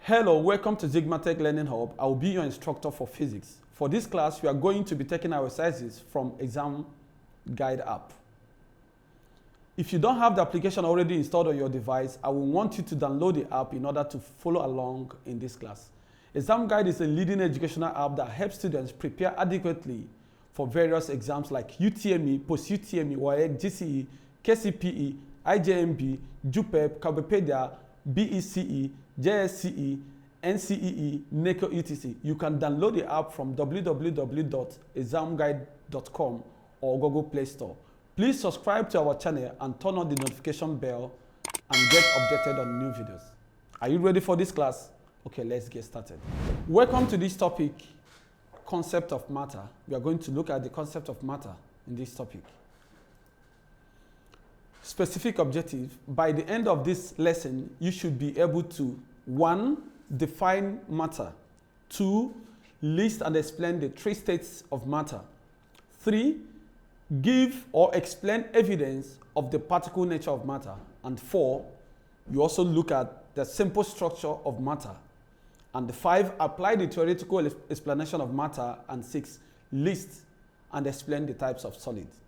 Hello, welcome to Zigmatech Learning Hub. I will be your instructor for physics. For this class, we are going to be taking our exercises from Examguide app. If you don't have the application already installed on your device, I will want you to download the app in order to follow along in this class. Examguide is a leading educational app that helps students prepare adequately for various exams like UTME, post-UTME, WEAC, GCE, KCPE, IJMB, JUPEB, KCPE, BECE, JSCE, NCEE, NECO, etc. You can download the app from www.examguide.com or Google Play Store. Please subscribe to our channel and turn on the notification bell and get updated on new videos. Are you ready for this class? Okay, let's get started. Welcome to this topic, concept of matter. We are going to look at the concept of matter in this topic. Specific objective: by the end of this lesson, you should be able to 1. Define matter. 2. List and explain the 3 states of matter. 3. Give or explain evidence of the particle nature of matter. And 4. You also look at the simple structure of matter. And 5. Apply the theoretical explanation of matter. And 6. List and explain the types of solids.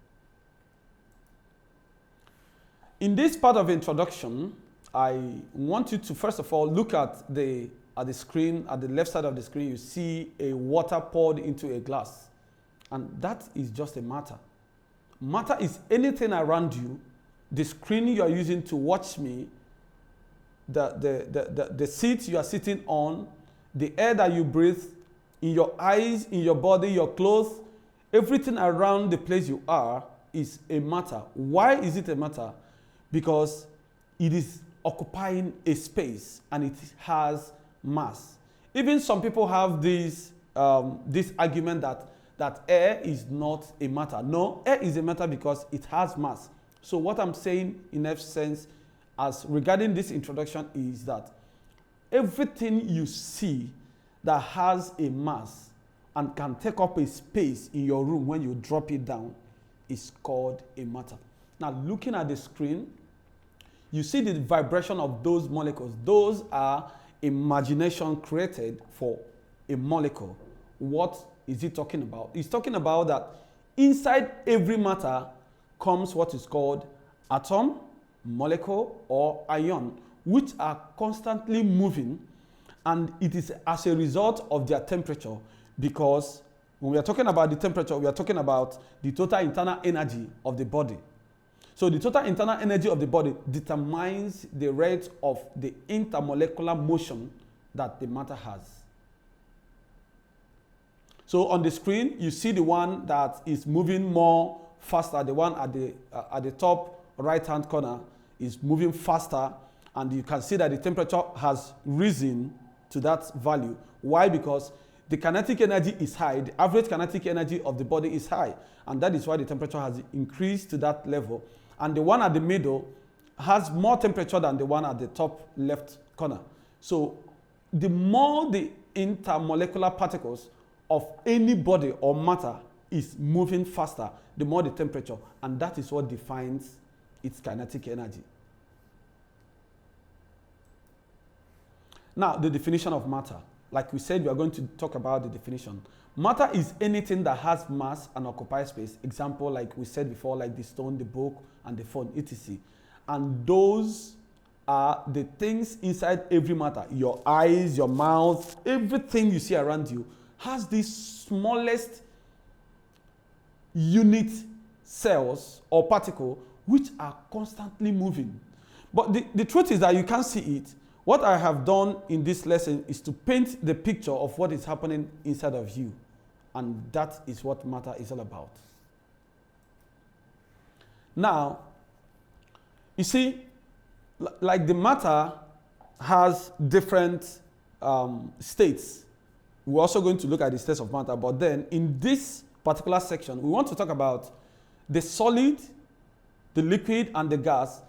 In this part of introduction, I want you to first of all look at the screen. At the left side of the screen, you see a water poured into a glass. And that is just a matter. Matter is anything around you, the screen you are using to watch me, the seat you are sitting on, the air that you breathe, in your eyes, in your body, your clothes, everything around the place you are is a matter. Why is it a matter? Because it is occupying a space and it has mass. Even some people have this argument that air is not a matter. No, air is a matter because it has mass. So what I'm saying in essence as regarding this introduction is that everything you see that has a mass and can take up a space in your room when you drop it down is called a matter. Now, looking at the screen, you see the vibration of those molecules. Those are imagination created for a molecule. What is it talking about? It's talking about that inside every matter comes what is called atom, molecule, or ion, which are constantly moving, and it is as a result of their temperature, because when we are talking about the temperature, we are talking about the total internal energy of the body. So the total internal energy of the body determines the rate of the intermolecular motion that the matter has. So on the screen, you see the one that is moving more faster. The one at the top right-hand corner is moving faster, and you can see that the temperature has risen to that value. Why? Because the kinetic energy is high. The average kinetic energy of the body is high, and that is why the temperature has increased to that level. And the one at the middle has more temperature than the one at the top left corner. So the more the intermolecular particles of any body or matter is moving faster, the more the temperature, and that is what defines its kinetic energy. Now, the definition of matter. Like we said, we are going to talk about the definition. Matter is anything that has mass and occupies space. Example, like we said before, like the stone, the book, and the phone, etc. And those are the things inside every matter. Your eyes, your mouth, everything you see around you has these smallest unit cells or particle which are constantly moving. But the truth is that you can't see it. What I have done in this lesson is to paint the picture of what is happening inside of you. And that is what matter is all about. Now, you see, like the matter has different states. We're also going to look at the states of matter, but then in this particular section, we want to talk about the solid, the liquid, and the gas.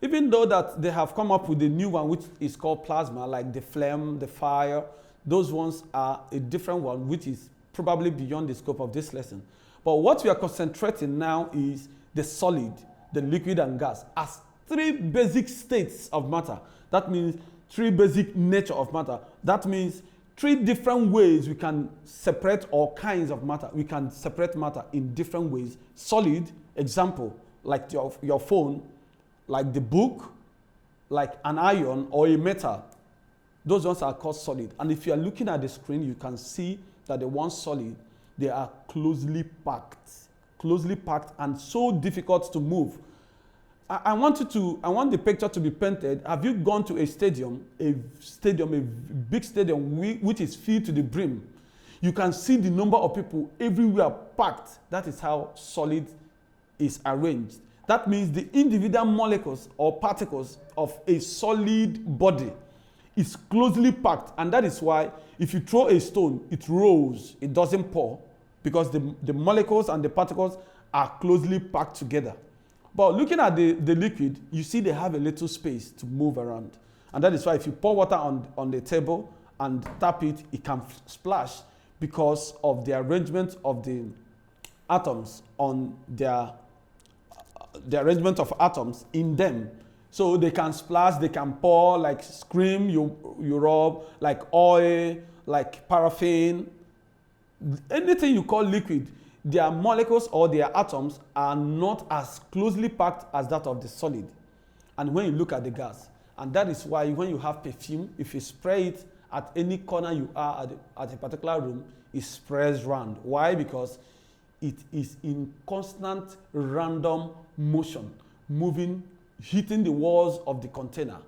Even though that they have come up with a new one which is called plasma, like the flame, the fire, those ones are a different one which is probably beyond the scope of this lesson. But what we are concentrating now is the solid, the liquid, and gas as 3 basic states of matter. That means three basic nature of matter. That means three different ways we can separate all kinds of matter. We can separate matter in different ways. Solid, example, like your phone, like the book, like an iron or a metal. Those ones are called solid. And if you are looking at the screen, you can see that the ones solid, they are closely packed and so difficult to move. I want the picture to be painted. Have you gone to a big stadium which is filled to the brim? You can see the number of people everywhere packed. That is how solid is arranged. That means the individual molecules or particles of a solid body is closely packed, and that is why if you throw a stone, it rolls, it doesn't pour, because the molecules and the particles are closely packed together. But looking at the liquid, you see they have a little space to move around. And that is why if you pour water on the table and tap it, it can splash because of the arrangement of the atoms on the arrangement of atoms in them. So they can splash, they can pour, like scream, you rub, like oil, like paraffin, anything you call liquid. Their molecules or their atoms are not as closely packed as that of the solid. And when you look at the gas, and that is why when you have perfume, if you spray it at any corner you are at a particular room, it spreads round. Why? Because it is in constant random motion, moving, hitting the walls of the container.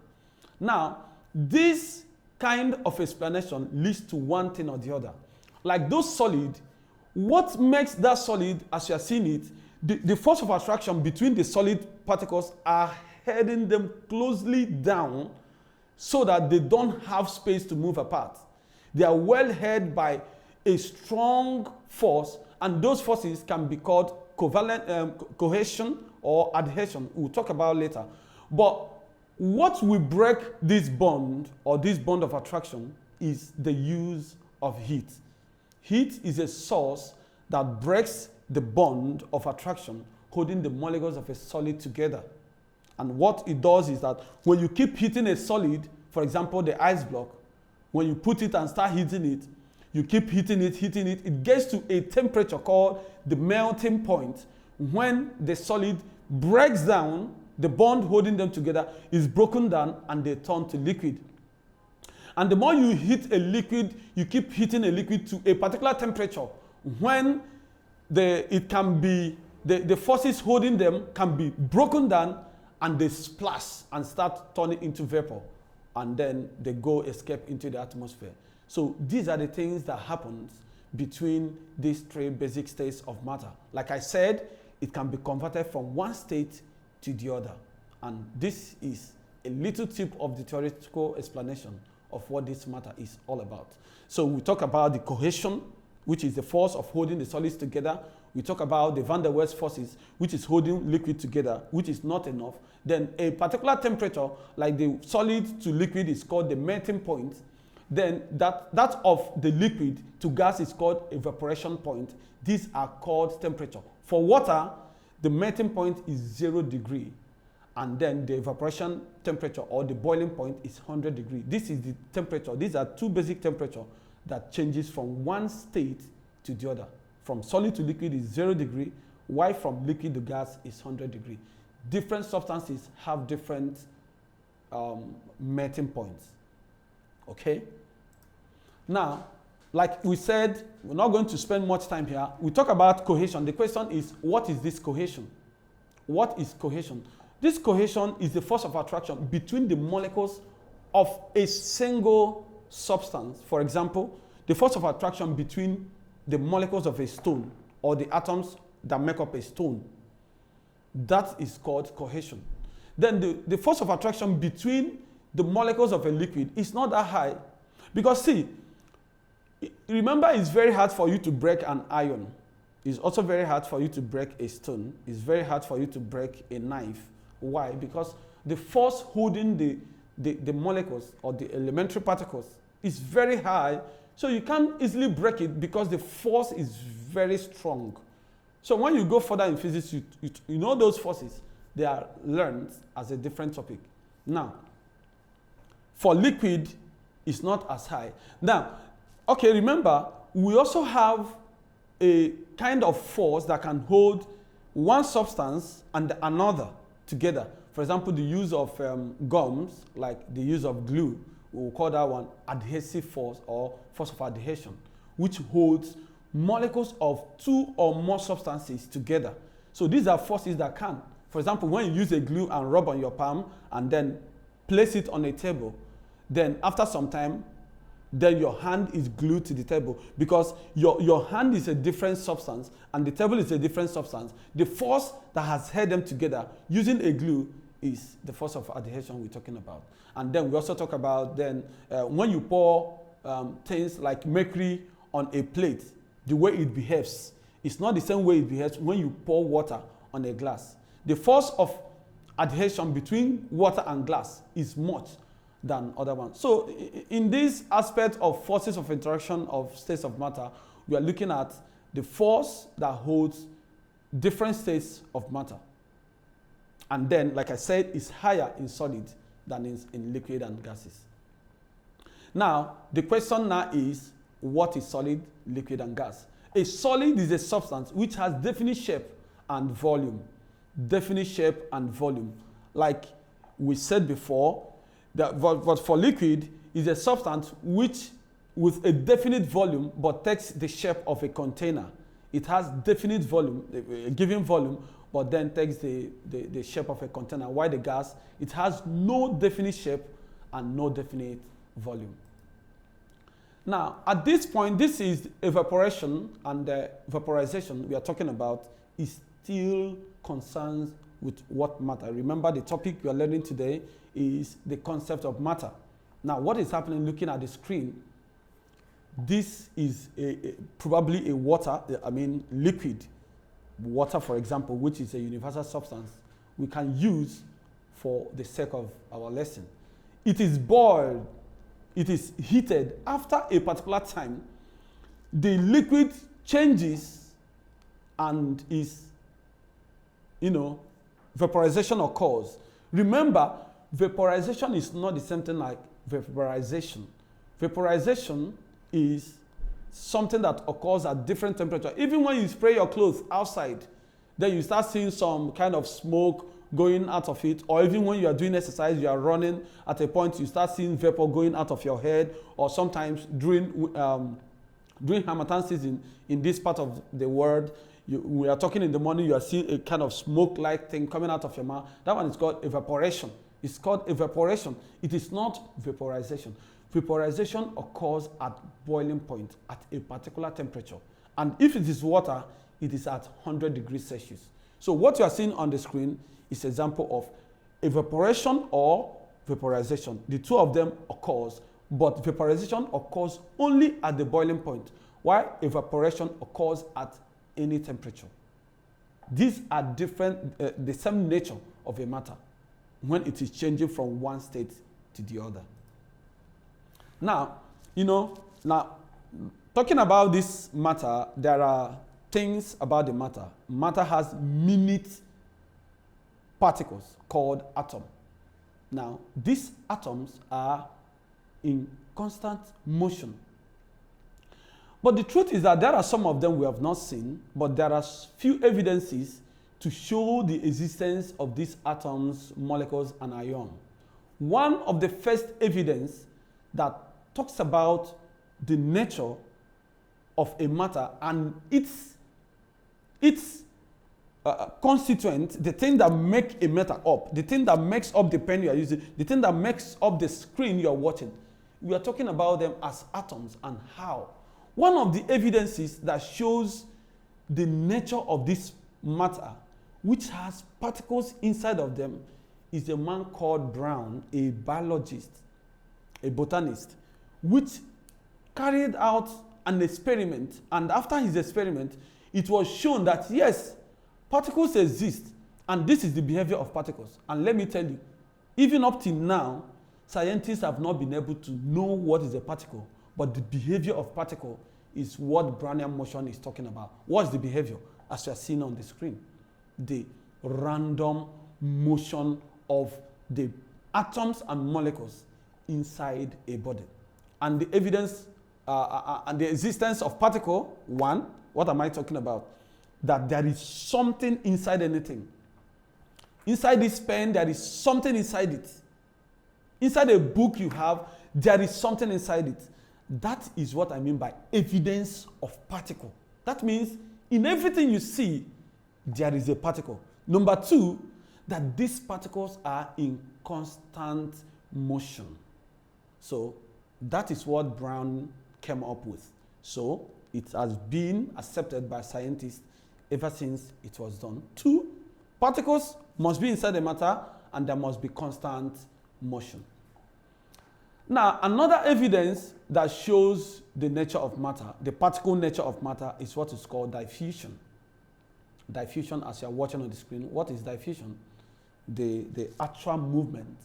Now, this kind of explanation leads to one thing or the other. Like those solid, what makes that solid, as you are seeing it, the force of attraction between the solid particles are heading them closely down so that they don't have space to move apart. They are well held by a strong force, and those forces can be called cohesion or adhesion. We'll talk about later. But what will break this bond or this bond of attraction is the use of heat. Heat is a source that breaks the bond of attraction holding the molecules of a solid together. And what it does is that when you keep heating a solid, for example, the ice block, when you put it and start heating it, you keep heating it, it gets to a temperature called the melting point. When the solid breaks down, the bond holding them together is broken down and they turn to liquid. And the more you heat a liquid, you keep heating a liquid to a particular temperature, when the forces holding them can be broken down and they splash and start turning into vapor, and then they go escape into the atmosphere. So these are the things that happens between these three basic states of matter. Like I said, it can be converted from one state to the other. And this is a little tip of the theoretical explanation of what this matter is all about. So we talk about the cohesion, which is the force of holding the solids together. We talk about the van der Waals forces, which is holding liquid together, which is not enough. Then a particular temperature, like the solid to liquid, is called the melting point. Then that of the liquid to gas is called evaporation point. These are called temperature. For water, the melting point is 0 degree. And then the evaporation temperature or the boiling point is 100 degrees. This is the temperature. These are two basic temperatures that changes from one state to the other. From solid to liquid is 0 degree, while from liquid to gas is 100 degrees. Different substances have different melting points. Okay? Now, like we said, we're not going to spend much time here. We talk about cohesion. The question is, what is this cohesion? What is cohesion? This cohesion is the force of attraction between the molecules of a single substance. For example, the force of attraction between the molecules of a stone or the atoms that make up a stone. That is called cohesion. Then the force of attraction between the molecules of a liquid is not that high. Because see, remember, it's very hard for you to break an iron. It's also very hard for you to break a stone. It's very hard for you to break a knife. Why? Because the force holding the molecules or the elementary particles is very high, so you can't easily break it because the force is very strong. So when you go further in physics, you know those forces, they are learned as a different topic. Now, For liquid, it's not as high. Now, okay, remember, we also have a kind of force that can hold one substance and another together. For example, the use of gums, like the use of glue, we'll call that one adhesive force or force of adhesion, which holds molecules of two or more substances together. So these are forces that can. For example, when you use a glue and rub on your palm and then place it on a table, then after some time, then your hand is glued to the table because your hand is a different substance and the table is a different substance. The force that has held them together using a glue is the force of adhesion we're talking about. And then we also talk about then when you pour things like mercury on a plate, the way it behaves, it's not the same way it behaves when you pour water on a glass. The force of adhesion between water and glass is much than other ones. So in this aspect of forces of interaction of states of matter, we are looking at the force that holds different states of matter. And then, like I said, it's higher in solid than in liquid and gases. Now, the question now is, what is solid, liquid, and gas? A solid is a substance which has definite shape and volume. Definite shape and volume. Like we said before, but for liquid is a substance which with a definite volume but takes the shape of a container. It has definite volume, a given volume, but then takes the shape of a container. While the gas, it has no definite shape and no definite volume. Now, at this point, this is evaporation, and the vaporization we are talking about is still concerns with what matter. Remember, the topic we are learning today is the concept of matter. Now, what is happening looking at the screen? This is probably a water, liquid. Water, for example, which is a universal substance we can use for the sake of our lesson. It is boiled, it is heated. After a particular time, the liquid changes and is, vaporization occurs. Remember, vaporization is not the same thing like vaporization. Vaporization is something that occurs at different temperatures. Even when you spray your clothes outside, then you start seeing some kind of smoke going out of it. Or even when you are doing exercise, you are running, at a point you start seeing vapor going out of your head. Or sometimes during Harmattan season in this part of the world, we are talking in the morning, you are seeing a kind of smoke-like thing coming out of your mouth. That one is called evaporation. It's called evaporation. It is not vaporization. Vaporization occurs at boiling point at a particular temperature. And if it is water, it is at 100 degrees Celsius. So what you are seeing on the screen is an example of evaporation or vaporization. The two of them occurs, but vaporization occurs only at the boiling point, while evaporation occurs at any temperature. These are different, the same nature of a matter when it is changing from one state to the other. Now, talking about this matter, there are things about the matter. Matter has minute particles called atoms. Now, these atoms are in constant motion. But the truth is that there are some of them we have not seen, but there are few evidences to show the existence of these atoms, molecules, and ions. One of the first evidence that talks about the nature of a matter and its constituent, the thing that makes a matter up, the thing that makes up the pen you are using, the thing that makes up the screen you are watching. We are talking about them as atoms and how. One of the evidences that shows the nature of this matter, which has particles inside of them, is a man called Brown, a biologist, a botanist, which carried out an experiment. And after his experiment, it was shown that yes, particles exist, and this is the behavior of particles. And let me tell you, even up till now, scientists have not been able to know what is a particle, but the behavior of particle is what Brownian motion is talking about. What's the behavior? As you are seeing on the screen, the random motion of the atoms and molecules inside a body. And the evidence and the existence of particle, one, what am I talking about? That there is something inside anything. Inside this pen, there is something inside it. Inside a book you have, there is something inside it. That is what I mean by evidence of particle. That means in everything you see, there is a particle. Number two, that these particles are in constant motion. So that is what Brown came up with. So it has been accepted by scientists ever since it was done. Two, particles must be inside the matter and there must be constant motion. Now, another evidence that shows the nature of matter, the particle nature of matter, is what is called diffusion. Diffusion, as you're watching on the screen, what is diffusion? The actual movement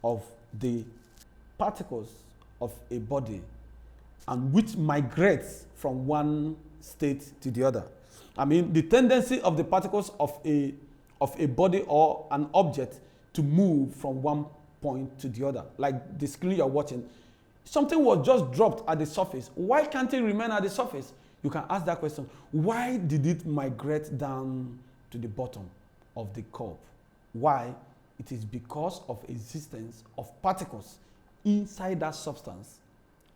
of the particles of a body and which migrates from one state to the other. I mean, the tendency of the particles of a body or an object to move from one point to the other. Like the screen you're watching, something was just dropped at the surface. Why can't it remain at the surface? You can ask that question. Why did it migrate down to the bottom of the cup? Why? It is because of existence of particles inside that substance.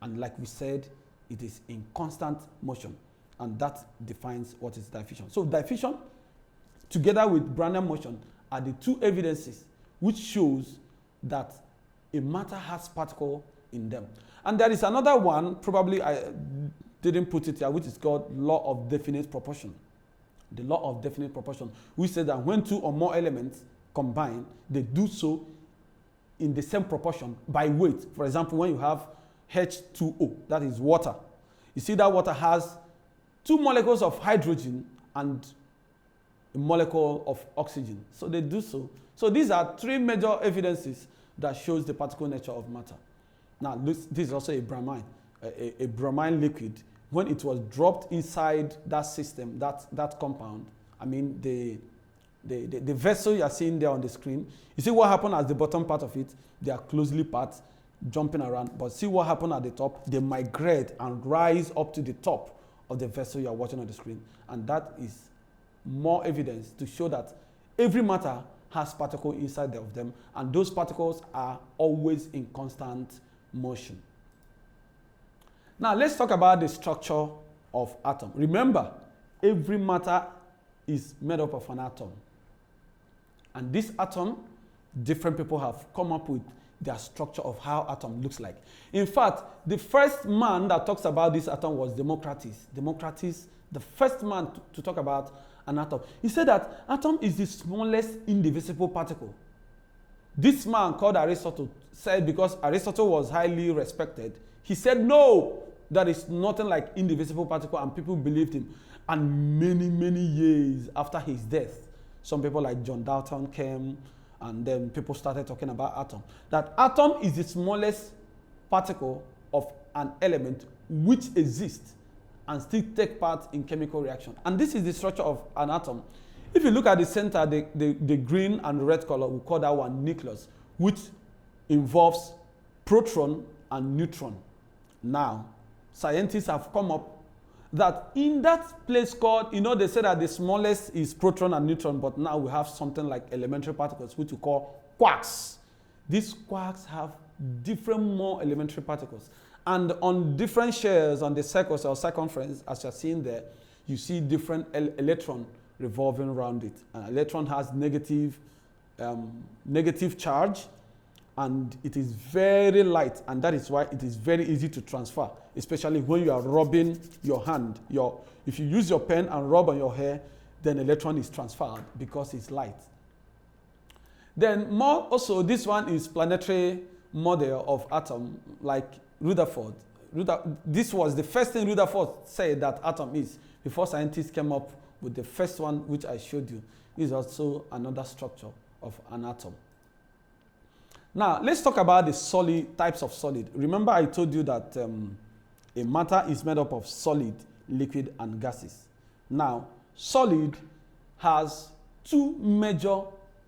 And like we said, it is in constant motion. And that defines what is diffusion. So diffusion, together with Brownian motion, are the two evidences which shows that a matter has particle in them. And there is another one, probably I didn't put it here, which is called law of definite proportion. The law of definite proportion, which says that when two or more elements combine, they do so in the same proportion by weight. For example, when you have H2O, that is water, you see that water has two molecules of hydrogen and a molecule of oxygen. So they do so. So these are three major evidences that shows the particle nature of matter. Now, this is also a bromine, a bromine liquid. When it was dropped inside that system, that compound, I mean the vessel you are seeing there on the screen, you see what happened at the bottom part of it? They are closely packed, jumping around. But see what happened at the top? They migrate and rise up to the top of the vessel you are watching on the screen. And that is more evidence to show that every matter has particles inside of them, and those particles are always in constant motion. Now let's talk about the structure of atom. Remember, every matter is made up of an atom. And this atom, different people have come up with their structure of how atom looks like. In fact, the first man that talks about this atom was Democritus. Democritus, the first man to talk about an atom. He said that atom is the smallest indivisible particle. This man called Aristotle said, because Aristotle was highly respected, he said, no, there is nothing like indivisible particle, and people believed him. And many years after his death, some people like John Dalton came, and then people started talking about atom. That atom is the smallest particle of an element which exists and still take part in chemical reaction. And this is the structure of an atom. If you look at the center, the green and red color, we call that one nucleus, which involves proton and neutron. Now, scientists have come up that in that place called, they say that the smallest is proton and neutron, but now we have something like elementary particles, which we call quarks. These quarks have different more elementary particles. And on different shares on the circles or circumference, as you're seeing there, you see different electron revolving around it. An electron has negative charge, and it is very light, and that is why it is very easy to transfer, especially when you are rubbing your hand. If you use your pen and rub on your hair, then electron is transferred because it's light. Then more also, this one is planetary model of atom, like Rutherford. This was the first thing Rutherford said that atom is, before scientists came up with the first one, which I showed you. This is also another structure of an atom. Now, let's talk about the types of solid. Remember I told you that a matter is made up of solid, liquid, and gases. Now, solid has two major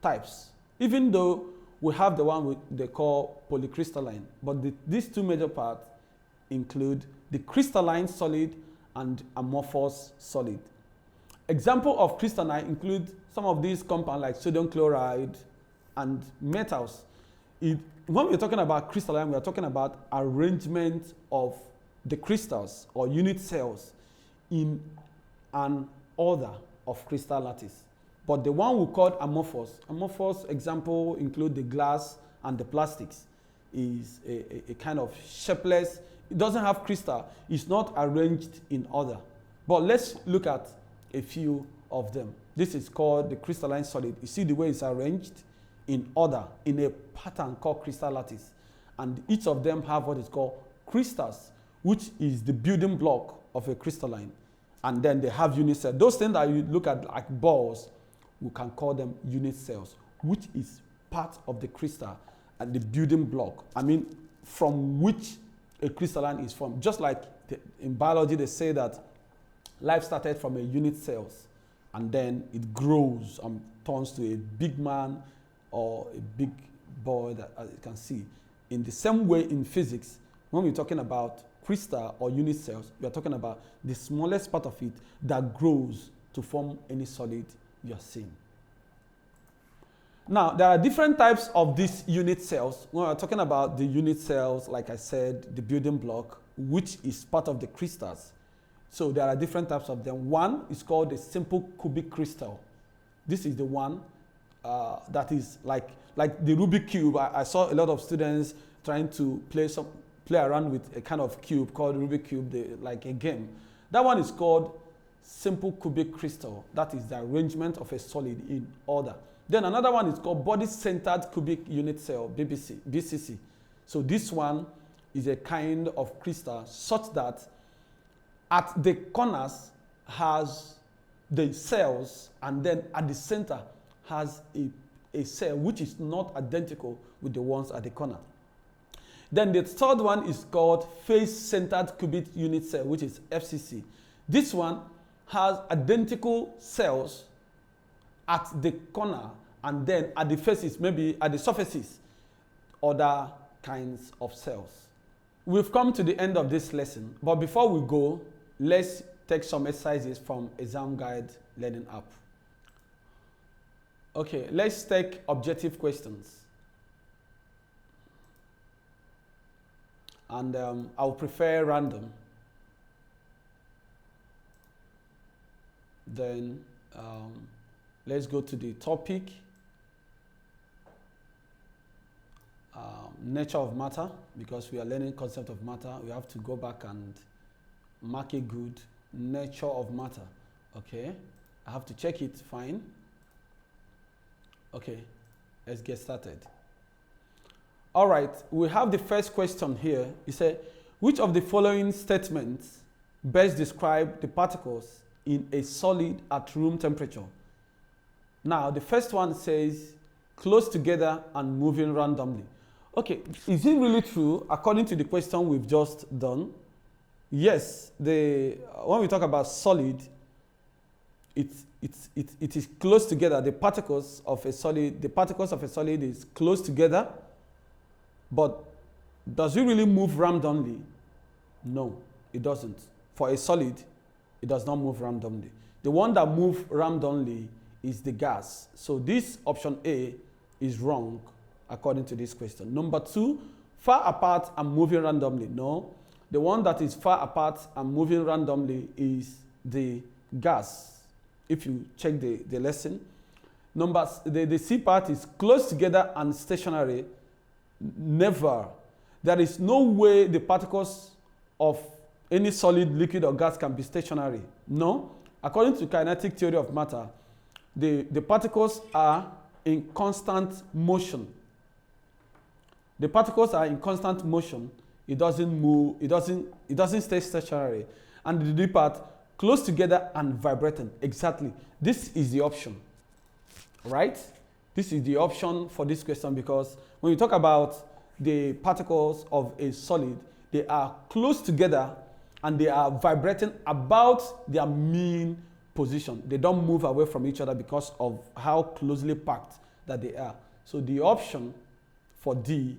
types. Even though we have the one they call polycrystalline. But these two major parts include the crystalline solid and amorphous solid. Example of crystalline include some of these compounds like sodium chloride and metals. When we're talking about crystalline, we're talking about arrangement of the crystals or unit cells in an order of crystal lattice. But the one we call amorphous example include the glass and the plastics, is a kind of shapeless. It doesn't have crystal. It's not arranged in order. But let's look at a few of them. This is called the crystalline solid. You see the way it's arranged in order in a pattern called crystal lattice. And each of them have what is called crystals, which is the building block of a crystalline. And then they have unit cells. Those things that you look at like balls, we can call them unit cells, which is part of the crystal and the building block. I mean, from which a crystalline is formed. Just like in biology, they say that life started from a unit cells, and then it grows and turns to a big man or a big boy that, as you can see. In the same way in physics, when we're talking about crystal or unit cells, we are talking about the smallest part of it that grows to form any solid you're seeing. Now, there are different types of these unit cells. When we're talking about the unit cells, like I said, the building block, which is part of the crystals. So there are different types of them. One is called the simple cubic crystal. This is the one that is like the Rubik cube. I saw a lot of students trying to play around with a kind of cube called Rubik cube, like a game. That one is called simple cubic crystal. That is the arrangement of a solid in order. Then another one is called body-centered cubic unit cell, BCC. So this one is a kind of crystal such that at the corners has the cells, and then at the center has a cell which is not identical with the ones at the corner. Then the third one is called face-centered cubic unit cell, which is FCC. This one has identical cells at the corner, and then at the faces, maybe at the surfaces, other kinds of cells. We've come to the end of this lesson, but before we go, let's take some exercises from Examguide Learning App. Okay, let's take objective questions. And I'll prefer random. Then let's go to the topic, nature of matter, because we are learning concept of matter. We have to go back and mark it good. Nature of matter. Okay, I have to check it. Fine. Okay, let's get started. All right, we have the first question here. It said, which of the following statements best describe the particles in a solid at room temperature? Now, the first one says, close together and moving randomly. Okay, is it really true according to the question we've just done? Yes, when we talk about solid, it is close together. The particles of a solid is close together, but does it really move randomly? No, it doesn't. For a solid, it does not move randomly. The one that moves randomly is the gas. So this option A is wrong according to this question. Number 2, far apart and moving randomly. No, the one that is far apart and moving randomly is the gas. If you check the lesson. The C part is close together and stationary. Never. There is no way the particles of any solid, liquid, or gas can be stationary. No. According to kinetic theory of matter, the particles are in constant motion. The particles are in constant motion. It doesn't move. It doesn't stay stationary. And the D part, close together and vibrating. Exactly. This is the option, right? This is the option for this question, because when you talk about the particles of a solid, they are close together and they are vibrating about their mean position. They don't move away from each other because of how closely packed that they are. So the option for D.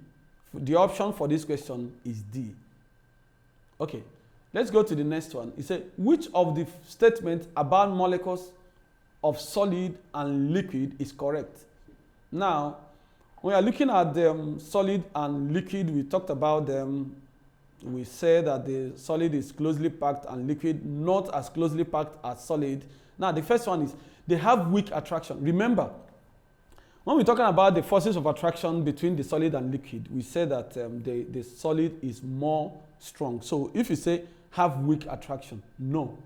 The option for this question is D. Okay, let's go to the next one. It said, which of the statements about molecules of solid and liquid is correct? Now, when we are looking at the solid and liquid, we talked about them. We said that the solid is closely packed and liquid not as closely packed as solid. Now, the first one is they have weak attraction. Remember, when we're talking about the forces of attraction between the solid and liquid, we say that the solid is more strong. So if you say have weak attraction, no.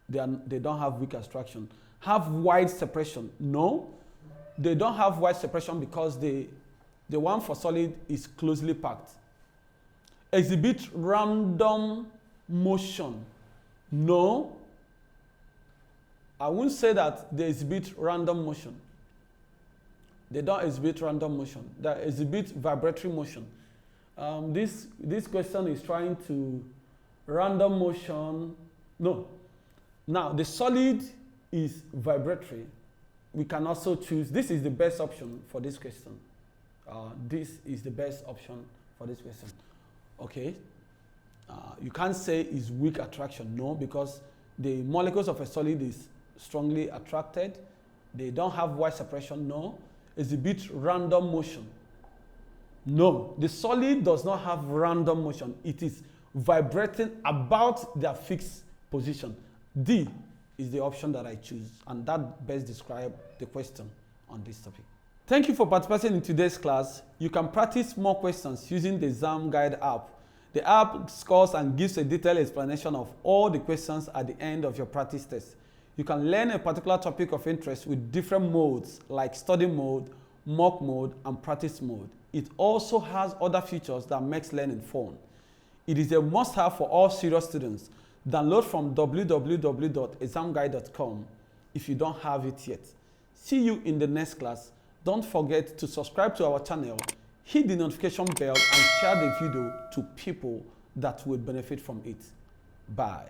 They don't have weak attraction. Have wide separation, no. They don't have wide separation because the one for solid is closely packed. Exhibit random motion, no. I won't say that they exhibit random motion. They don't exhibit random motion. They exhibit vibratory motion. This question is trying to random motion. No. Now, the solid is vibratory. We can also choose. This is the best option for this question. This is the best option for this question. Okay. You can't say it's weak attraction. No, because the molecules of a solid is strongly attracted. They don't have wide separation. No. Exhibit random motion. No, the solid does not have random motion. It is vibrating about their fixed position. D is the option that I choose, and that best describes the question on this topic. Thank you for participating in today's class. You can practice more questions using the Examguide app. The app scores and gives a detailed explanation of all the questions at the end of your practice test. You can learn a particular topic of interest with different modes like study mode, mock mode, and practice mode. It also has other features that makes learning fun. It is a must-have for all serious students. Download from www.examguide.com if you don't have it yet. See you in the next class. Don't forget to subscribe to our channel, hit the notification bell, and share the video to people that will benefit from it. Bye.